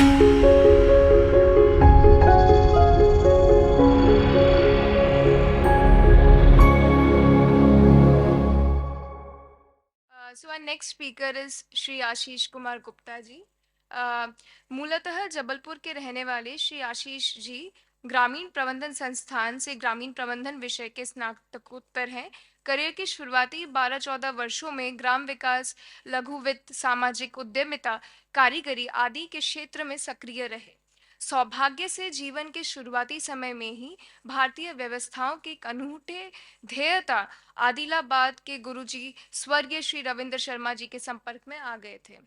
So our next speaker is Shri Ashish Kumar Gupta ji. मूलतः जबलपुर के रहने वाले श्री आशीष जी ग्रामीण प्रबंधन संस्थान से ग्रामीण प्रबंधन विषय के स्नातकोत्तर हैं। करियर की शुरुआती 12-14 वर्षों में ग्राम विकास, लघु वित्त, सामाजिक उद्यमिता, कारीगरी आदि के क्षेत्र में सक्रिय रहे। सौभाग्य से जीवन के शुरुआती समय में ही भारतीय व्यवस्थाओं की एक अनूठे ध्येयता आदिलाबाद के गुरुजी स्वर्गीय श्री रविंद्र शर्मा जी के संपर्क में आ गए थे।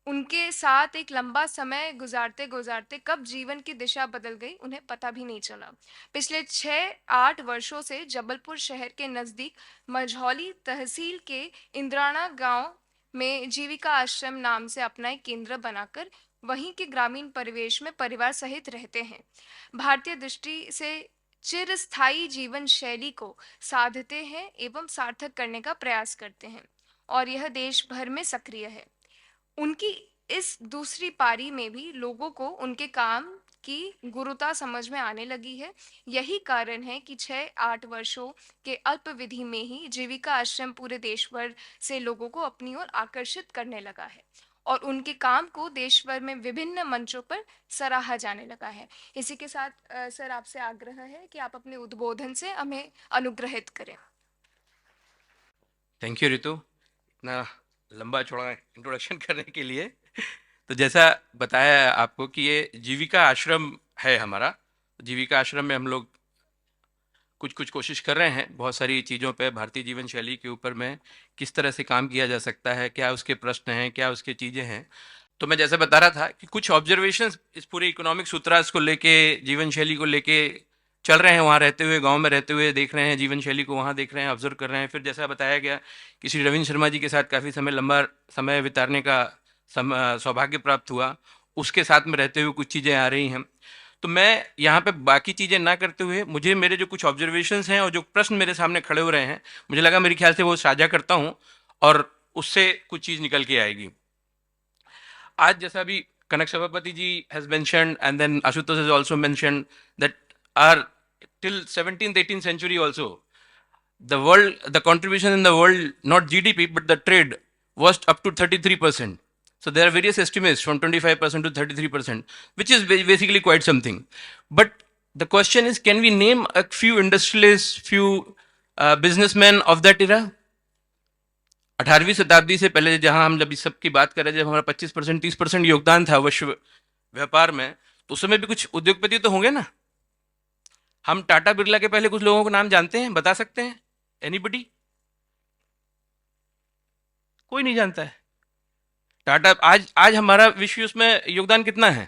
उनके साथ एक लंबा समय गुजारते गुजारते कब जीवन की दिशा बदल गई उन्हें पता भी नहीं चला। पिछले 6-8 वर्षों से जबलपुर शहर के नज़दीक मझौली तहसील के इंद्राणा गांव में जीविका आश्रम नाम से अपना एक केंद्र बनाकर वहीं के ग्रामीण परिवेश में परिवार सहित रहते हैं। भारतीय दृष्टि से चिरस्थायी जीवन शैली को साधते हैं एवं सार्थक करने का प्रयास करते हैं और यह देश भर में सक्रिय है। उनकी इस दूसरी पारी में भी लोगों को उनके काम की गुरुता समझ में आने लगी है। यही कारण है कि 6-8 वर्षों के अल्पविधि में ही जीविका आश्रम पूरे देश भर से लोगों को अपनी ओर आकर्षित करने लगा है और उनके काम को देश भर में विभिन्न मंचों पर सराहा जाने लगा है। इसी के साथ सर आपसे आग्रह है कि आप अपने उद्बोधन से हमें अनुग्रहित करें। थैंक यू रितु, इतना लंबा चौड़ा इंट्रोडक्शन करने के लिए। तो जैसा बताया आपको कि ये जीविका आश्रम है हमारा। जीविका आश्रम में हम लोग कुछ कोशिश कर रहे हैं बहुत सारी चीज़ों पे, भारतीय जीवन शैली के ऊपर में किस तरह से काम किया जा सकता है, क्या उसके प्रश्न हैं, क्या उसके चीज़ें हैं। तो मैं जैसे बता रहा था कि कुछ ऑब्जर्वेशंस इस पूरे इकोनॉमिक सूत्रास को लेके, जीवन शैली को लेके चल रहे हैं। वहाँ रहते हुए, गांव में रहते हुए देख रहे हैं जीवन शैली को, वहाँ देख रहे हैं, ऑब्जर्व कर रहे हैं। फिर जैसा बताया गया कि श्री रविंद्र शर्मा जी के साथ काफ़ी लंबा समय बिताने का सौभाग्य प्राप्त हुआ। उसके साथ में रहते हुए कुछ चीज़ें आ रही हैं। तो मैं यहाँ पे बाकी चीज़ें ना करते हुए, मुझे मेरे जो कुछ ऑब्जर्वेशंस हैं और जो प्रश्न मेरे सामने खड़े हो रहे हैं, मुझे लगा मेरे ख्याल से वो साझा करता हूँ और उससे कुछ चीज़ निकल के आएगी। आज जैसा अभी कनक सभापति जी has mentioned and then Ashutosh has also mentioned that our till 17th 18th century also the contribution in the world, not GDP but the trade, was up to 33%. So there are various estimates from 25% to 33%, which is basically quite something. But the question is, can we name a few industrialists, few businessmen of that era? 18वीं शताब्दी से पहले जहां हम जब इस सब की बात कर रहे थे, जब हमारा 25% 30% योगदान था विश्व व्यापार में, तो उस समय भी कुछ उद्योगपति तो होंगे ना। हम टाटा बिरला के पहले कुछ लोगों को नाम जानते हैं, बता सकते हैं? एनीबडी? कोई नहीं जानता है। टाटा आज हमारा विश्व उसमें योगदान कितना है?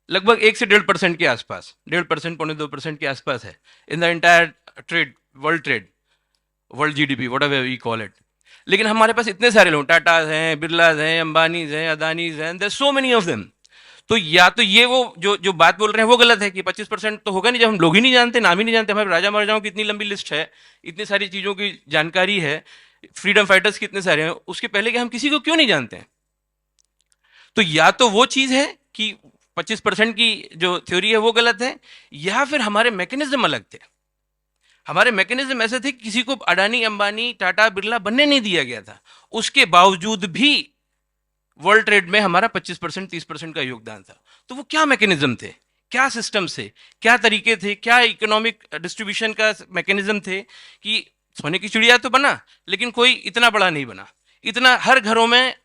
लगभग 1 से 1.5% के आसपास, 1.5% 1.25% के आसपास है in the entire trade, world GDP, whatever we call it. लेकिन हमारे पास इतने सारे लोग, टाटा हैं, बिरलाज हैं, अंबानीज हैं, अदानीज हैं, there so many of them. तो या तो ये वो जो बात बोल रहे हैं वो गलत है कि 25% तो होगा नहीं, जब हम लोग ही नहीं जानते, नाम ही नहीं जानते। हमारे राजा महाराजाओं की इतनी लंबी लिस्ट है, इतनी सारी चीज़ों की जानकारी है, फ्रीडम फाइटर्स कितने सारे हैं, उसके पहले कि हम किसी को क्यों नहीं जानते हैं। तो या तो वो चीज़ है कि 25% की जो थ्योरी है वो गलत है, या फिर हमारे मैकेनिज्म अलग थे। हमारे मैकेनिज्म ऐसे थे कि किसी को अडानी, अंबानी, टाटा, बिरला बनने नहीं दिया गया था। उसके बावजूद भी वर्ल्ड ट्रेड में हमारा 25% 30% का योगदान था। तो वो क्या मैकेनिज्म थे, क्या सिस्टम से, क्या तरीके थे, क्या इकोनॉमिक डिस्ट्रीब्यूशन का मैकेनिज्म थे कि सोने की चिड़िया तो बना लेकिन कोई इतना बड़ा नहीं बना। इतना हर घरों में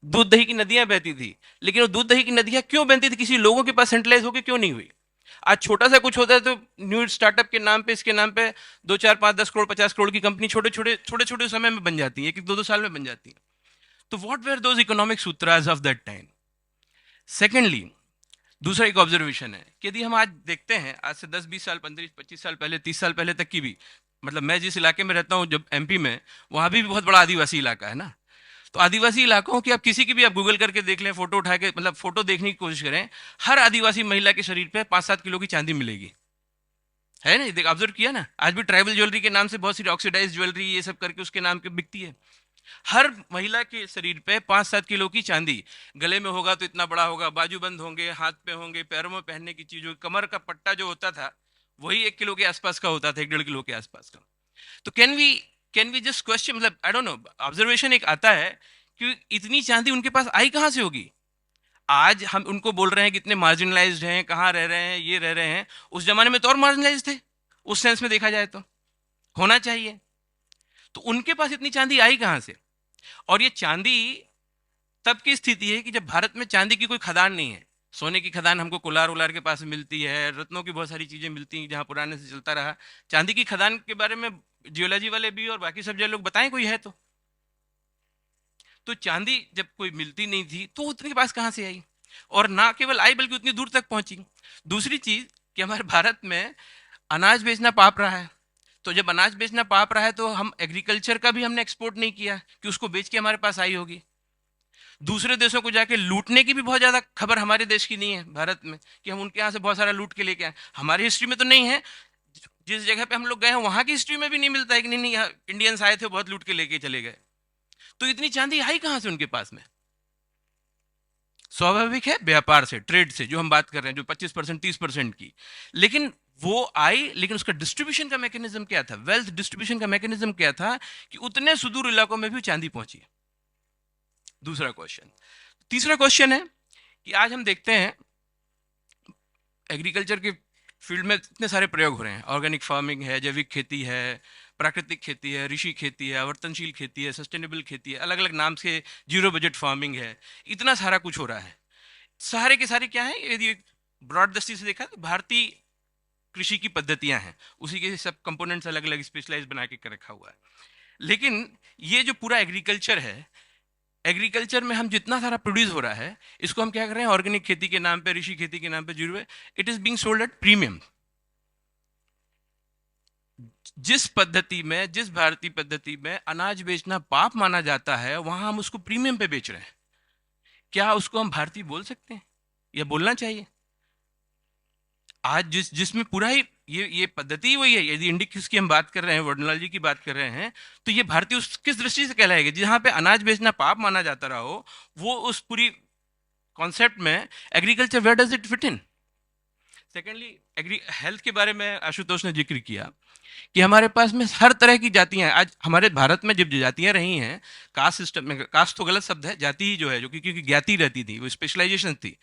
दूध दही की नदियां बहती थी, लेकिन वो दूध दही की नदियां क्यों बहती थी? किसी लोगों के पास सेंट्रलाइज होकर क्यों नहीं हुई? आज छोटा सा कुछ होता है तो न्यू स्टार्टअप के नाम पे, इसके नाम पे 2 4 5 10 करोड़ 50 करोड़ की कंपनी छोटे समय में बन जाती है, 1-2 साल में बन जाती है। तो what were those economic sutras of that time? Secondly, दूसरा एक ऑब्जर्वेशन है कि यदि हम आज देखते हैं, आज से 10-20 साल, 15-25 साल पहले, 30 साल पहले तक की भी, मतलब मैं जिस इलाके में रहता हूँ जब एमपी में, वहाँ भी बहुत बड़ा आदिवासी इलाका है ना। तो आदिवासी इलाकों की आप किसी की भी आप गूगल करके देख लें, फोटो उठा के, मतलब फोटो देखने की कोशिश करें, हर आदिवासी महिला के शरीर पे 5-7 किलो की चांदी मिलेगी, है ना? देख, ऑब्जर्व किया ना। आज भी ट्राइबल ज्वेलरी के नाम से बहुत सी ऑक्सीडाइज ज्वेलरी ये सब करके उसके नाम पे बिकती है। हर महिला के शरीर पे 5-7 किलो की चांदी, गले में होगा तो इतना बड़ा होगा, बाजूबंद होंगे, हाथ पे होंगे, पैरों में पहनने की चीज होगी, कमर का पट्टा जो होता था वही 1 किलो के आसपास का होता था, 1-1.5 किलो के आसपास का। तो कैन वी जस्ट क्वेश्चन, मतलब आई डोंट नो, ऑब्जर्वेशन एक आता है कि इतनी चांदी उनके पास आई कहाँ से होगी। आज हम उनको बोल रहे हैं कि इतने मार्जिनलाइज्ड हैं, कहाँ रह रहे हैं, ये रह रहे हैं, उस जमाने में तो और मार्जिनलाइज थे, उस सेंस में देखा जाए तो होना चाहिए। तो उनके पास इतनी चांदी आई कहाँ से। और ये चांदी तब की स्थिति है कि जब भारत में चांदी की कोई खदान नहीं है। सोने की खदान हमको कोलार उलार के पास मिलती है, रत्नों की बहुत सारी चीजें मिलती हैं जहां पुराने से चलता रहा। चांदी की खदान के बारे में जियोलॉजी वाले भी और बाकी सब जो लोग बताएं कोई है तो चांदी जब कोई मिलती नहीं थी तो उतने के पास कहाँ से आई। और ना केवल आई बल्कि उतनी दूर तक पहुंची। दूसरी चीज कि हमारे भारत में अनाज बेचना पाप रहा है। तो जब अनाज बेचना पाप रहा है तो हम एग्रीकल्चर का भी हमने एक्सपोर्ट नहीं किया कि उसको बेच के हमारे पास आई होगी। दूसरे देशों को जाके लूटने की भी बहुत ज्यादा खबर हमारे देश की नहीं है भारत में कि हम उनके यहाँ से बहुत सारा लूट के लेके आए। हमारी हिस्ट्री में तो नहीं है। जिस जगह पे हम लोग गए हैं वहां की हिस्ट्री में भी नहीं मिलता है कि नहीं नहीं यहाँ इंडियंस आए थे बहुत लूट के लेके चले गए। तो इतनी चांदी आई कहाँ से उनके पास में। स्वाभाविक है व्यापार से, ट्रेड से, जो हम बात कर रहे हैं जो 25% 30% की। लेकिन वो आई, लेकिन उसका डिस्ट्रीब्यूशन का मैकेनिज्म क्या था, वेल्थ डिस्ट्रीब्यूशन का मैकेनिज्म क्या था कि उतने सुदूर इलाकों में भी चांदी पहुंची। दूसरा क्वेश्चन। तीसरा क्वेश्चन है कि आज हम देखते हैं एग्रीकल्चर के फील्ड में इतने सारे प्रयोग हो रहे हैं। ऑर्गेनिक फार्मिंग है, जैविक खेती है, प्राकृतिक खेती है, ऋषि खेती है, आवर्तनशील खेती है, सस्टेनेबल खेती है, अलग अलग नाम से, जीरो बजट फार्मिंग है। इतना सारा कुछ हो रहा है। सारे के सारे क्या है, यदि ब्रॉड दृष्टि से देखा तो भारतीय कृषि की पद्धतियां हैं, उसी के सब कंपोनेंट्स अलग अलग स्पेशलाइज बना के रखा हुआ है। लेकिन ये जो पूरा एग्रीकल्चर है, एग्रीकल्चर में हम जितना सारा प्रोड्यूस हो रहा है इसको हम क्या कर रहे हैं, ऑर्गेनिक खेती के नाम पे, ऋषि खेती के नाम पे, zero, it is being sold at premium. जिस पद्धति में, जिस भारतीय पद्धति में अनाज बेचना पाप माना जाता है वहां हम उसको प्रीमियम पे बेच रहे हैं। क्या उसको हम भारतीय बोल सकते हैं या बोलना चाहिए। आज जिसमें पूरा ही ये पद्धति ही वही है। यदि इंडिक्स की हम बात कर रहे हैं, वर्डोलॉजी की बात कर रहे हैं, तो ये भारतीय उस किस दृष्टि से कहलाएगा, जहां पे अनाज बेचना पाप माना जाता रहा हो, वो उस पूरी कॉन्सेप्ट में agriculture where does it fit in. Secondly, agri health के बारे में आशुतोष ने जिक्र किया कि हमारे पास में हर तरह की जातियां हैं। आज हमारे भारत में जब जातियां रही हैं, कास्ट सिस्टम में, कास्ट तो गलत शब्द है, जाति ही जो है, जो क्योंकि ज्ञाति रहती थी, वो स्पेशलाइजेशन थी।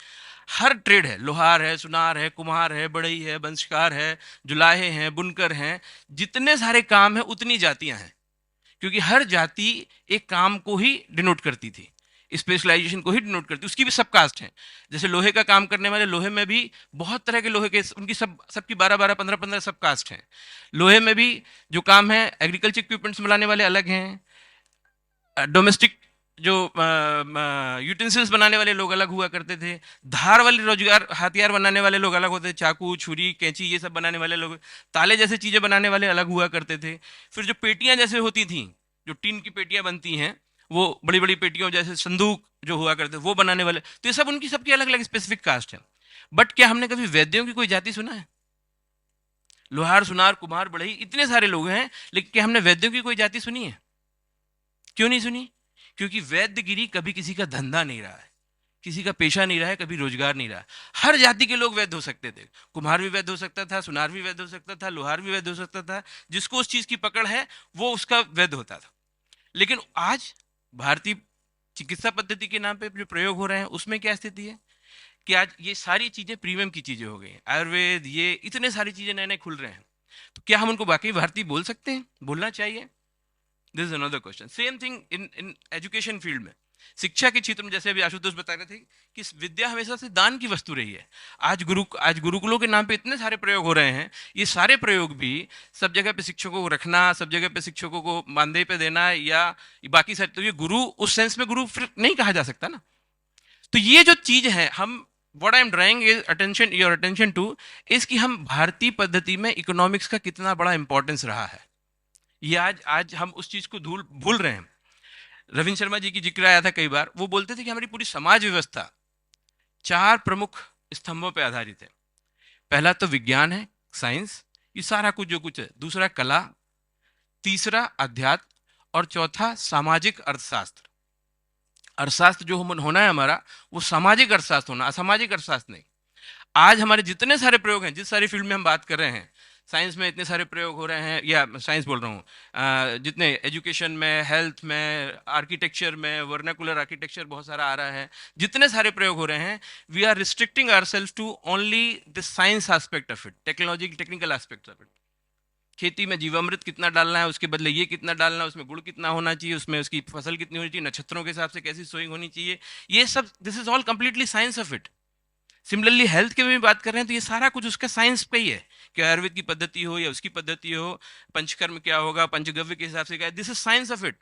हर ट्रेड है, लोहार है, सुनार है, कुम्हार है, बढ़ई है, बंशकार है, जुलाहे हैं, बुनकर हैं, जितने सारे काम हैं उतनी जातियां हैं। क्योंकि हर जाति एक काम को ही डिनोट करती थी, स्पेशलाइजेशन को ही डिनोट करती, उसकी भी सब कास्ट है। जैसे लोहे का काम करने वाले, लोहे में भी बहुत तरह के लोहे के, उनकी सबकी 12-12 15-15 सब कास्ट हैं। लोहे में भी जो काम है, एग्रीकल्चर इक्विपमेंट्स बनाने वाले अलग हैं, डोमेस्टिक जो यूटेंसिल्स बनाने वाले लोग अलग हुआ करते थे, धार वाले रोजगार हथियार बनाने वाले लोग अलग होते थे, चाकू छुरी कैंची ये सब बनाने वाले लोग, ताले जैसे चीजें बनाने वाले अलग हुआ करते थे। फिर जो पेटियां जैसे होती थी, जो टीन की पेटियां बनती हैं, वो बड़ी बड़ी पेटियों जैसे संदूक जो हुआ करते वो बनाने वाले, तो ये सब उनकी सबकी अलग अलग स्पेसिफिक कास्ट है। बट क्या हमने कभी वैद्यों की कोई जाति सुना है। लोहार सुनार कुम्हार बढ़ई इतने सारे लोग हैं, लेकिन क्या हमने वैद्यों की कोई जाति सुनी है। क्यों नहीं सुनी। क्योंकि वैद्यगिरी कभी किसी का धंधा नहीं रहा है, किसी का पेशा नहीं रहा है, कभी रोजगार नहीं रहा। हर जाति के लोग वैद्य हो सकते थे, कुम्हार भी वैद्य हो सकता था, सुनार भी वैद्य हो सकता था, लोहार भी वैद्य हो सकता था, जिसको उस चीज की पकड़ है वो उसका वैद्य होता था। लेकिन आज भारतीय चिकित्सा पद्धति के नाम पे जो प्रयोग हो रहे हैं उसमें क्या स्थिति है कि आज ये सारी चीजें प्रीमियम की चीजें हो गई, आयुर्वेद, ये इतने सारी चीजें नए नए खुल रहे हैं। तो क्या हम उनको वाकई भारतीय बोल सकते हैं, बोलना चाहिए। This is another question. Same thing in education field में, शिक्षा के क्षेत्र में, जैसे अभी आशुतोष बता रहे थे कि विद्या हमेशा से दान की वस्तु रही है। आज गुरुकुलों के नाम पे इतने सारे प्रयोग हो रहे हैं। ये सारे प्रयोग भी सब जगह पे शिक्षकों को रखना, सब जगह पे शिक्षकों को मानदेय पे देना या बाकी सारे, तो ये गुरु उस सेंस में गुरु फिर नहीं कहा जा सकता ना। तो ये जो चीज है, हम what I am drawing is attention, your attention to, इस कि हम भारतीय पद्धति में इकोनॉमिक्स का कितना बड़ा इंपॉर्टेंस रहा है। ये आज आज हम उस चीज को भूल रहे हैं। रविंद्र शर्मा जी की जिक्र आया था कई बार, वो बोलते थे कि हमारी पूरी समाज व्यवस्था 4 प्रमुख स्तंभों पर आधारित है। पहला तो विज्ञान है, साइंस, ये सारा कुछ जो कुछ है। दूसरा कला, तीसरा अध्यात्म, और चौथा सामाजिक अर्थशास्त्र। अर्थशास्त्र जो होना है हमारा, वो सामाजिक अर्थशास्त्र होना, असामाजिक अर्थशास्त्र नहीं। आज हमारे जितने सारे प्रयोग हैं, जिस सारी फील्ड में हम बात कर रहे हैं, साइंस में इतने सारे प्रयोग हो रहे हैं, या साइंस बोल रहा हूँ, जितने एजुकेशन में, हेल्थ में, आर्किटेक्चर में, वर्नाकुलर आर्किटेक्चर बहुत सारा आ रहा है, जितने सारे प्रयोग हो रहे हैं, we are restricting ourselves to only the science aspect of it, technology technical aspect of it. खेती में जीवामृत कितना डालना है, उसके बदले ये कितना डालना है, उसमें गुड़ कितना होना चाहिए, उसमें उसकी फसल कितनी होनी चाहिए, नक्षत्रों के हिसाब से कैसी सोइंग होनी चाहिए, ये सब, this is all completely science of it. Similarly health के में भी बात कर रहे हैं तो ये सारा कुछ उसका साइंस पे ही है, कि आयुर्वेद की पद्धति हो या उसकी पद्धति हो, पंचकर्म क्या होगा, पंचगव्य के हिसाब से क्या, this is science of it.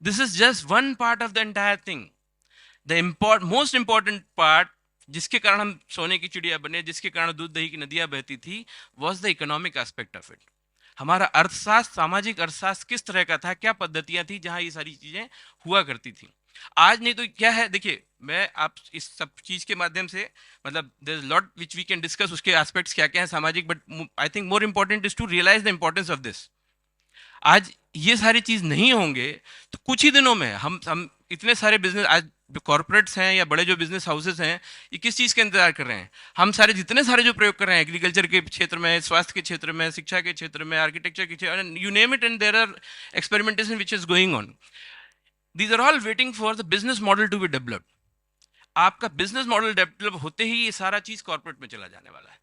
This is just one part of the entire thing. The most important part, जिसके कारण हम सोने की चिड़िया बने, जिसके कारण दूध दही की नदियां बहती थी, was the economic aspect of it. हमारा अर्थशास्त्र, सामाजिक अर्थशास्त्र किस तरह का था, क्या पद्धतियां थी जहां ये सारी चीजें हुआ करती थी। आज नहीं तो क्या है, देखिए मैं आप इस सब चीज के माध्यम से, मतलब there is lot which we can discuss, उसके एस्पेक्ट्स क्या क्या है सामाजिक, but I think more important is to realize the importance of this. आज ये सारी चीज नहीं होंगे तो कुछ ही दिनों में हम इतने सारे बिजनेस, आज जो कॉर्पोरेट्स हैं या बड़े जो बिजनेस हाउसेस हैं, ये किस चीज का इंतजार कर रहे हैं, हम सारे जितने सारे जो प्रयोग कर रहे हैं एग्रीकल्चर के क्षेत्र में, स्वास्थ्य के क्षेत्र में, शिक्षा के क्षेत्र में, आर्किटेक्चर के क्षेत्र में, you name it, and there are experimentation which is going on. These are all waiting for the business model to be developed. आपका बिजनेस मॉडल डेवलप होते ही ये सारा चीज कॉर्पोरेट में चला जाने वाला है।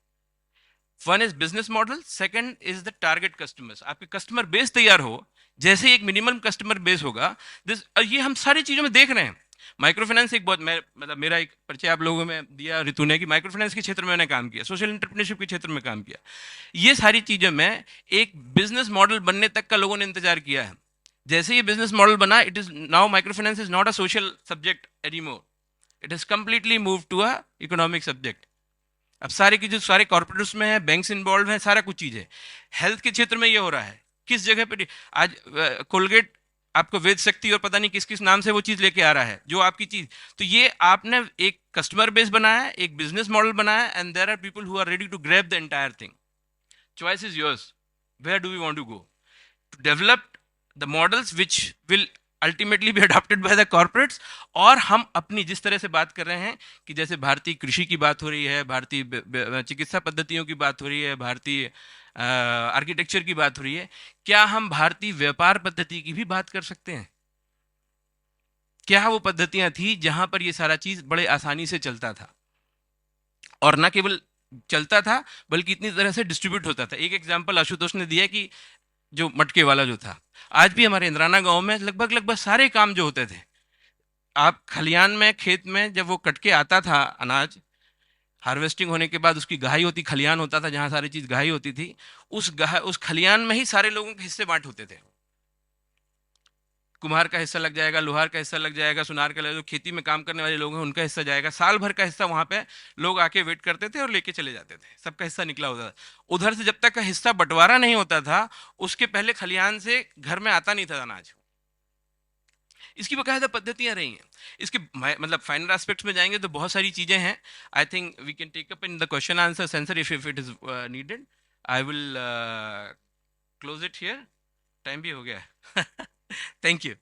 One is business model, second is the target customers. आपके कस्टमर बेस तैयार हो, जैसे एक मिनिमम कस्टमर बेस होगा, दिस, ये हम सारी चीजों में देख रहे हैं। माइक्रो फाइनेंस एक बहुत, मैं मतलब मेरा एक परिचय आप लोगों में दिया ऋतु ने, कि माइक्रो फाइनेंस के क्षेत्र में मैंने काम किया, सोशल एंटरप्रेन्योरशिप के क्षेत्र में काम किया। ये सारी चीजें में एक बिजनेस मॉडल बनने तक का लोगों ने इंतजार किया है। जैसे ये बिजनेस मॉडल बना, it is now, micro finance is not a social subject anymore, it is completely move to a economic subject. अब सारे की जो सारे कॉर्पोरेट्स में है, बैंक्स इन्वॉल्व हैं, सारा कुछ चीज है। हेल्थ के क्षेत्र में ये हो रहा है, किस जगह पे आज कोलगेट आपको वेद शक्ति और पता नहीं किस किस नाम से वो चीज लेके आ रहा है, जो आपकी चीज, तो ये आपने एक कस्टमर बेस बनाया है, एक बिजनेस मॉडल बनाया, and there are people who are ready to grab the entire thing. Choice is yours, where do we want to go to develop the models which will ultimately be adopted by the corporates। और हम अपनी जिस तरह से बात कर रहे हैं, कि जैसे भारतीय कृषि की बात हो रही है, भारतीय चिकित्सा पद्धतियों की बात हो रही है, भारतीय आर्किटेक्चर की बात हो रही है, क्या हम भारतीय व्यापार पद्धति की भी बात कर सकते हैं? क्या वो पद्धतियां थी जहां पर ये सारा चीज बड़े आसानी से चलता था, और ना केवल चलता था बल्कि इतनी तरह से डिस्ट्रीब्यूट होता था। एक एग्जांपल आशुतोष ने दिया कि जो मटके वाला जो था, आज भी हमारे इंद्राना गांव में लगभग लगभग सारे काम जो होते थे, आप खलियान में, खेत में जब वो कट के आता था अनाज, हार्वेस्टिंग होने के बाद उसकी गहाई होती, खलियान होता था जहां सारी चीज गहाई होती थी, उस खलियान में ही सारे लोगों के हिस्से बांट होते थे। कुम्हार का हिस्सा लग जाएगा, लोहार का हिस्सा लग जाएगा, सुनार का, जो खेती में काम करने वाले लोग हैं उनका हिस्सा जाएगा, साल भर का हिस्सा वहां पे लोग आके वेट करते थे और लेके चले जाते थे, सबका हिस्सा निकला होता था। उधर से जब तक का हिस्सा बंटवारा नहीं होता था, उसके पहले खलियान से घर में आता नहीं था अनाज। इसकी बकायदा पद्धतियां रही हैं। इसके मतलब फाइनल एस्पेक्ट्स में जाएंगे तो बहुत सारी चीजें हैं। I think we can take up in the question answer sense if it is needed. I will close it here, time भी हो गया है। Thank you.